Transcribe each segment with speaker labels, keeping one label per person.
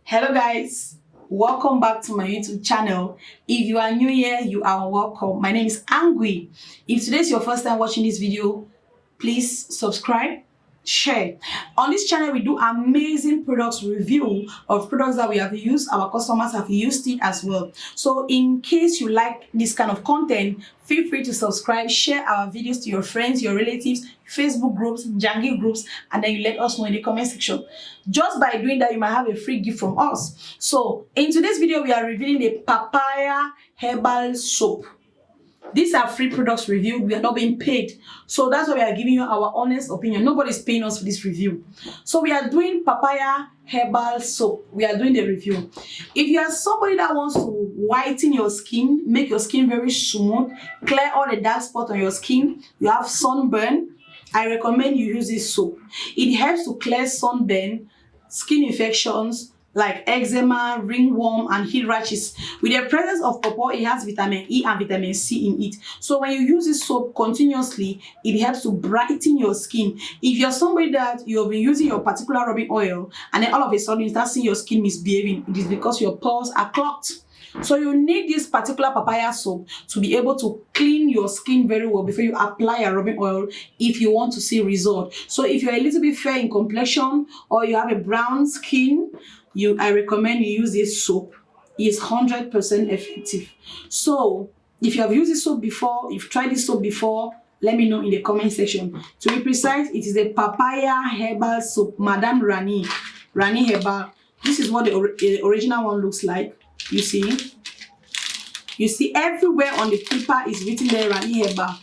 Speaker 1: Hello guys, welcome back to my YouTube channel. If you are new here, you are welcome. My name is Angui. If today is your first time watching this video, please subscribe, share. On this channel we do amazing products review of products that we have used. Our customers have used it as well. So in case you like this kind of content, feel free to subscribe, share our videos to your friends, your relatives, Facebook groups, Jangi groups, and then you let us know in the comment section. Just by doing that, you might have a free gift from us. So in today's video, we are revealing the papaya herbal soap. These are free products reviewed. We are not being paid. So that's why we are giving you our honest opinion. Nobody's paying us for this review. So we are doing papaya herbal soap. We are doing the review. If you are somebody that wants to whiten your skin, make your skin very smooth, clear all the dark spots on your skin, you have sunburn, I recommend you use this soap. It helps to clear sunburn, skin infections, like eczema, ringworm, and heat rashes. With the presence of pawpaw, it has vitamin E and vitamin C in it. So when you use this soap continuously, it helps to brighten your skin. If you're somebody that you've been using your particular rubbing oil, and then all of a sudden you start seeing your skin misbehaving, it is because your pores are clogged. So you need this particular papaya soap to be able to clean your skin very well before you apply a rubbing oil if you want to see result. So if you're a little bit fair in complexion or you have a brown skin, I recommend you use this soap. It's 100% effective. So if you have used this soap before, you've tried this soap before, let me know in the comment section. To be precise, it is a papaya herbal soap, Madame Rani Herbal. This is what the original one looks like. You see everywhere on the paper is written there Rani Herbal.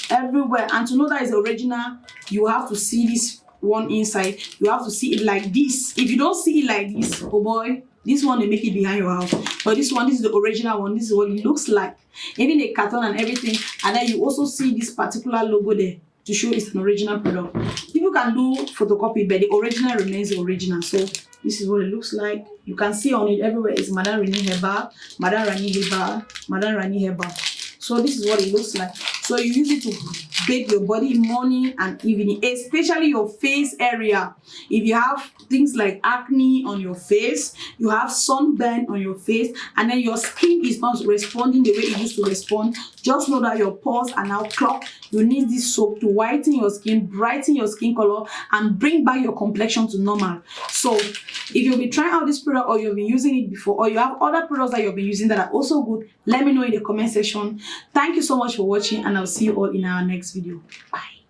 Speaker 1: Everywhere. And to know that it's original, you have to see this one inside. You have to see it like this. If you don't see it like this, oh boy, this one they make it behind your house. But this one, this is the original one. This is what it looks like. Even the carton and everything. And then you also see this particular logo there to show it's an original product. People can do photocopy, but the original remains the original. So this is what it looks like. You can see on it everywhere is Madame Rani Herbal, Madame Rani Herbal, Madame Rani Herbal. So this is what it looks like. So you use it to bathe your body morning and evening, especially your face area. If you have things like acne on your face, you have sunburn on your face, and then your skin is not responding the way it used to respond, just know that your pores are now clogged. You need this soap to whiten your skin, brighten your skin color, and bring back your complexion to normal. So if you'll be trying out this product or you've been using it before, or you have other products that you'll be using that are also good, let me know in the comment section. Thank you so much for watching, and I'll see you all in our next video. Bye.